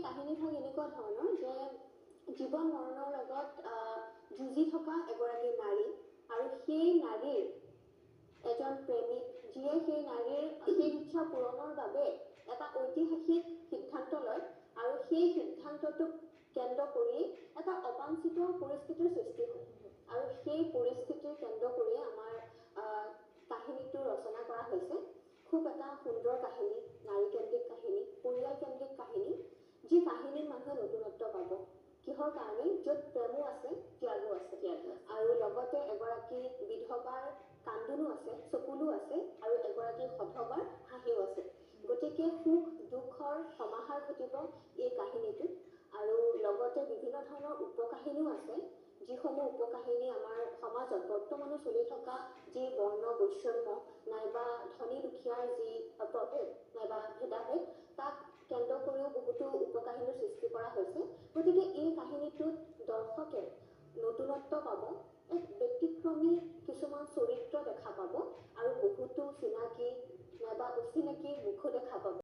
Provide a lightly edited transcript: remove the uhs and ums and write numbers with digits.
কাহিনীভাগ এনেকুৱা ধৰণৰ যে জীৱন মৰণৰ লগত যুঁজি থকা এগৰাকী নাৰী আৰু সেই নাৰীৰ এজন প্ৰেমিক যিয়ে সেই নাৰীৰ সেই ইচ্ছা পূৰণৰ বাবে এটা ঐতিহাসিক সিদ্ধান্ত লয় আৰু সেই সিদ্ধান্তটোক কেন্দ্ৰ কৰি এটা অবাঞ্ছিত পৰিস্থিতিৰ সৃষ্টি হয় আৰু সেই পৰিস্থিতিৰ কেন্দ্ৰ কৰি আমাৰ কাহিনীটো ৰচনা কৰা হৈছে খুব এটা সুন্দৰ কাহিনী নাৰীকেন্দ্ৰিক কাহিনী পৰিয়ালকেন্দ্ৰিক কাহিনী যি কাহিনীত মানুহে নতুনত্ব পাব কিহৰ কাৰণে য'ত প্ৰেমো আছে ত্যাগো আছে আৰু লগতে এগৰাকী বিধৱাৰ কান্দোনো আছে চকুলো আছে আৰু এগৰাকী সধৱাৰ হাঁহিও আছে গতিকে সুখ দুখৰ সমাহাৰ ঘটিব এই কাহিনীটোত আৰু লগতে বিভিন্ন ধৰণৰ উপকাহিনীও আছে যিসমূহ উপকাহিনী আমাৰ সমাজত বৰ্তমানো চলি থকা যি বৰ্ণ বৈষম্য নাইবা ধনী দুখীয়াৰ যি প্ৰভেদ নাইবা ভেদাভেদ তাক কেন্দ্ৰ কৰিও বহুতো উপকাহিনীৰ সৃষ্টি কৰা হৈছে গতিকে এই কাহিনীটোত দৰ্শকে নতুনত্ব পাব